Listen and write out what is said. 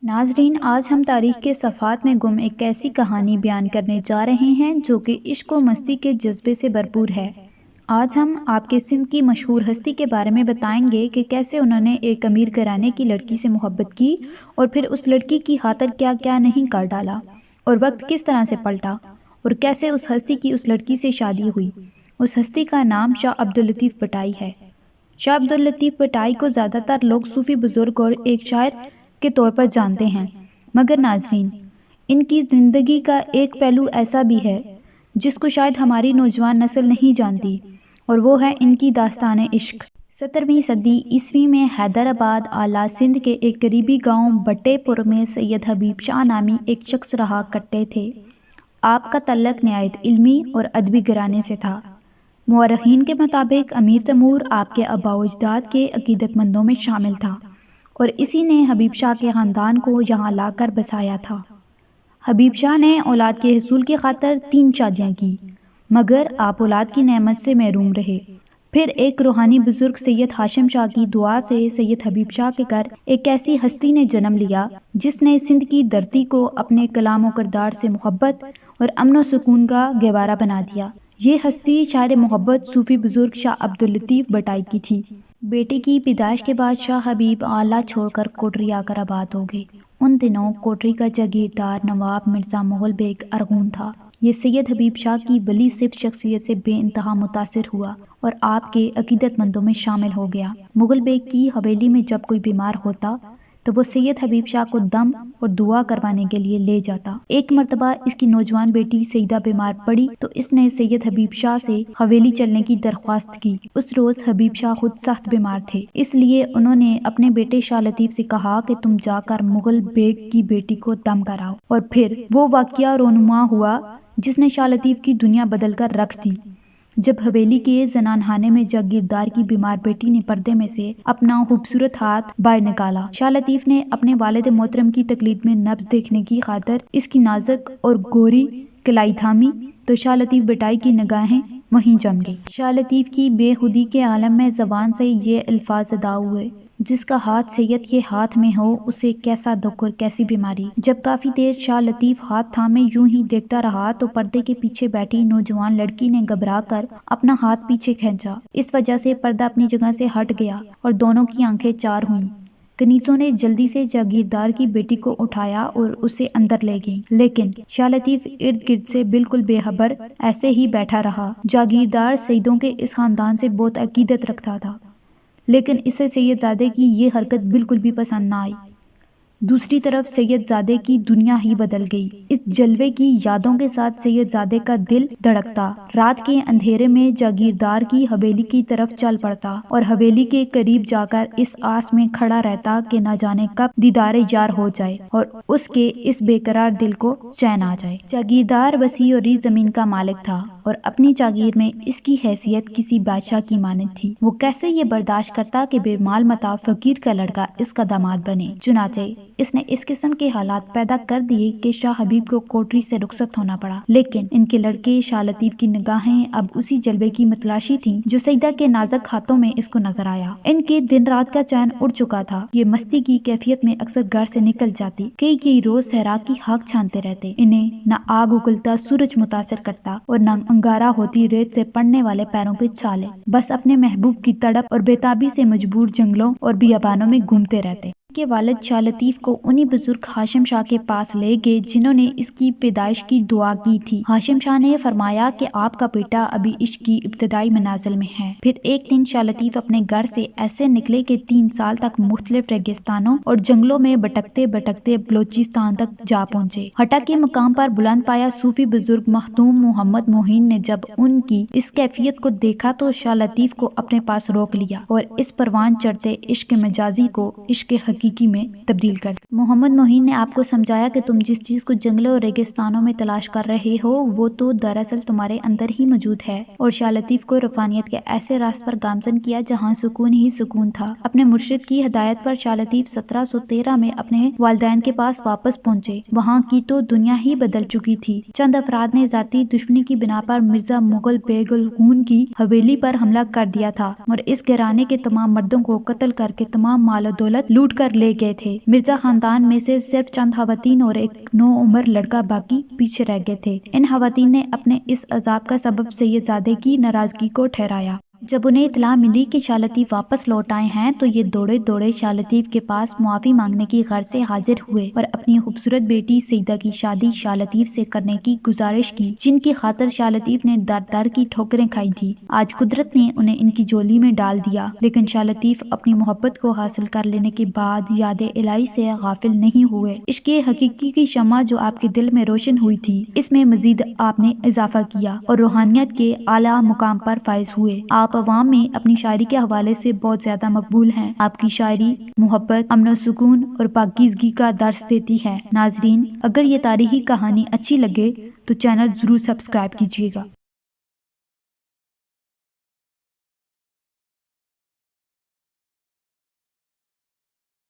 ناظرین، آج ہم تاریخ کے صفحات میں گم ایک ایسی کہانی بیان کرنے جا رہے ہیں جو کہ عشق و مستی کے جذبے سے بھرپور ہے۔ آج ہم آپ کے سندھ کی مشہور ہستی کے بارے میں بتائیں گے کہ کیسے انہوں نے ایک امیر گھرانے کی لڑکی سے محبت کی اور پھر اس لڑکی کی خاطر کیا کیا نہیں کر ڈالا، اور وقت کس طرح سے پلٹا اور کیسے اس ہستی کی اس لڑکی سے شادی ہوئی۔ اس ہستی کا نام شاہ عبداللطیف بھٹائی ہے۔ شاہ عبداللطیف بھٹائی کو زیادہ تر لوگ صوفی بزرگ اور ایک شاعر کے طور پر جانتے ہیں، مگر ناظرین، ان کی زندگی کا ایک پہلو ایسا بھی ہے جس کو شاید ہماری نوجوان نسل نہیں جانتی، اور وہ ہے ان کی داستان عشق۔ 17ویں صدی عیسوی میں حیدرآباد اعلیٰ سندھ کے ایک قریبی گاؤں بٹے پور میں سید حبیب شاہ نامی ایک شخص رہا کرتے تھے۔ آپ کا تعلق نہایت علمی اور ادبی گھرانے سے تھا۔ مورخین کے مطابق امیر تیمور آپ کے آباء و اجداد کے عقیدت مندوں میں شامل تھا، اور اسی نے حبیب شاہ کے خاندان کو یہاں لا کر بسایا تھا۔ حبیب شاہ نے اولاد کے حصول کی خاطر 3 شادیاں کی، مگر آپ اولاد کی نعمت سے محروم رہے۔ پھر ایک روحانی بزرگ سید ہاشم شاہ کی دعا سے سید حبیب شاہ کے گھر ایک ایسی ہستی نے جنم لیا جس نے سندھ کی دھرتی کو اپنے کلام و کردار سے محبت اور امن و سکون کا گہوارہ بنا دیا۔ یہ ہستی شاعر محبت صوفی بزرگ شاہ عبداللطیف بھٹائی کی تھی۔ بیٹے کی پیدائش کے بعد شاہ حبیب اعلیٰ چھوڑ کر کوٹری آ کر آباد ہو گئے۔ ان دنوں کوٹری کا جاگیردار نواب مرزا مغل بیگ ارغون تھا۔ یہ سید حبیب شاہ کی ولی صفت شخصیت سے بے انتہا متاثر ہوا اور آپ کے عقیدت مندوں میں شامل ہو گیا۔ مغل بیگ کی حویلی میں جب کوئی بیمار ہوتا تو وہ سید حبیب شاہ کو دم اور دعا کروانے کے لیے لے جاتا۔ ایک مرتبہ اس کی نوجوان بیٹی سیدہ بیمار پڑی تو اس نے سید حبیب شاہ سے حویلی چلنے کی درخواست کی۔ اس روز حبیب شاہ خود سخت بیمار تھے، اس لیے انہوں نے اپنے بیٹے شاہ لطیف سے کہا کہ تم جا کر مغل بیگ کی بیٹی کو دم کراؤ، اور پھر وہ واقعہ رونما ہوا جس نے شاہ لطیف کی دنیا بدل کر رکھ دی۔ جب حویلی کے زنان خانے میں جاگیردار کی بیمار بیٹی نے پردے میں سے اپنا خوبصورت ہاتھ باہر نکالا، شاہ لطیف نے اپنے والد محترم کی تقلید میں نبض دیکھنے کی خاطر اس کی نازک اور گوری کلائی تھامی تو شاہ لطیف بھٹائی کی نگاہیں وہیں جم گئی۔ شاہ لطیف کی بے خودی کے عالم میں زبان سے یہ الفاظ ادا ہوئے: جس کا ہاتھ سید کے ہاتھ میں ہو اسے کیسا دکھ اور کیسی بیماری۔ جب کافی دیر شاہ لطیف ہاتھ تھامے یوں ہی دیکھتا رہا تو پردے کے پیچھے بیٹھی نوجوان لڑکی نے گھبرا کر اپنا ہاتھ پیچھے کھینچا۔ اس وجہ سے پردہ اپنی جگہ سے ہٹ گیا اور دونوں کی آنکھیں چار ہوئیں۔ کنیزوں نے جلدی سے جاگیردار کی بیٹی کو اٹھایا اور اسے اندر لے گئیں، لیکن شاہ لطیف ارد گرد سے بالکل بے خبر ایسے ہی بیٹھا رہا۔ جاگیردار سیدوں کے اس خاندان سے بہت عقیدت رکھتا تھا، لیکن اسے سید زادے کی یہ حرکت بالکل بھی پسند نہ آئی۔ دوسری طرف سید زادے کی دنیا ہی بدل گئی۔ اس جلوے کی یادوں کے ساتھ سید زادے کا دل دھڑکتا، رات کے اندھیرے میں جاگیردار کی حویلی کی طرف چل پڑتا اور حویلی کے قریب جا کر اس آس میں کھڑا رہتا کہ نہ جانے کب دیدار یار ہو جائے اور اس کے اس بے قرار دل کو چین آ جائے۔ جاگیردار وسیع و ریز زمین کا مالک تھا اور اپنی جاگیر میں اس کی حیثیت کسی بادشاہ کی مانند تھی۔ وہ کیسے یہ برداشت کرتا کہ بے مال متا فقیر کا لڑکا اس کا داماد بنے؟ چنانچہ اس نے اس قسم کے حالات پیدا کر دیے کہ شاہ حبیب کو کوٹری سے رخصت ہونا پڑا، لیکن ان کے لڑکے شاہ لطیف کی نگاہیں اب اسی جلوے کی متلاشی تھیں جو سیدہ کے نازک ہاتھوں میں اس کو نظر آیا۔ ان کے دن رات کا چین اڑ چکا تھا۔ یہ مستی کی کیفیت میں اکثر گھر سے نکل جاتی، کئی روز صحرا کی خاک چھانتے رہتے۔ انہیں نہ آگ اگلتا سورج متاثر کرتا اور نہ انگارہ ہوتی ریت سے پڑنے والے پیروں کے چھالے، بس اپنے محبوب کی تڑپ اور بےتابی سے مجبور جنگلوں اور بیابانوں میں گھومتے رہتے۔ کے والد شاہ لطیف کو انہی بزرگ ہاشم شاہ کے پاس لے گئے جنہوں نے اس کی پیدائش کی دعا کی تھی۔ ہاشم شاہ نے فرمایا کہ آپ کا بیٹا ابھی عشق کی ابتدائی منازل میں ہے۔ پھر ایک دن شاہ لطیف اپنے گھر سے ایسے نکلے کہ 3 سال تک مختلف ریگستانوں اور جنگلوں میں بھٹکتے بھٹکتے بلوچستان تک جا پہنچے۔ ہٹا کے مقام پر بلند پایا صوفی بزرگ مختوم محمد معین نے جب ان کی اس کیفیت کو دیکھا تو شاہ لطیف کو اپنے پاس روک لیا اور اس پروان چڑھتے عشق مجازی کو عشق حقیقی میں تبدیل کر دیا۔ محمد معین نے آپ کو سمجھایا کہ تم جس چیز کو جنگلوں اور ریگستانوں میں تلاش کر رہے ہو وہ تو دراصل تمہارے اندر ہی موجود ہے، اور شاہ لطیف کو روحانیت کے ایسے راست پر گامزن کیا جہاں سکون ہی سکون تھا۔ اپنے مرشد کی ہدایت پر شاہ لطیف 1713 میں اپنے والدین کے پاس واپس پہنچے۔ وہاں کی تو دنیا ہی بدل چکی تھی۔ چند افراد نے ذاتی دشمنی کی بنا پر مرزا مغل بیگ ارغون کی حویلی پر حملہ کر دیا تھا اور اس گھرانے کے تمام مردوں کو قتل کر کے تمام مال و دولت لوٹ کر لے گئے تھے۔ مرزا خاندان میں سے صرف چند خواتین اور ایک نوعمر لڑکا باقی پیچھے رہ گئے تھے۔ ان خواتین نے اپنے اس عذاب کا سبب سیدزادے کی ناراضگی کو ٹھہرایا۔ جب انہیں اطلاع ملی کہ شاہ لطیف واپس لوٹ آئے ہیں تو یہ دوڑے شاہ لطیف کے پاس معافی مانگنے کی غرض سے حاضر ہوئے اور اپنی خوبصورت بیٹی سیدہ کی شادی شاہ لطیف سے کرنے کی گزارش کی، جن کی خاطر شاہ لطیف نے در کی ٹھوکریں کھائی تھی۔ آج قدرت نے انہیں ان کی جولی میں ڈال دیا، لیکن شاہ لطیف اپنی محبت کو حاصل کر لینے کے بعد یاد الہی سے غافل نہیں ہوئے۔ عشق حقیقی کی شمع جو آپ کے دل میں روشن ہوئی تھی، اس میں مزید آپ نے اضافہ کیا اور روحانیت کے اعلیٰ مقام پر فائز ہوئے۔ آپ عوام میں اپنی شاعری کے حوالے سے بہت زیادہ مقبول ہیں۔ آپ کی شاعری محبت، امن و سکون اور پاکیزگی کا درس دیتی ہے۔ ناظرین، اگر یہ تاریخی کہانی اچھی لگے تو چینل ضرور سبسکرائب کیجیے گا۔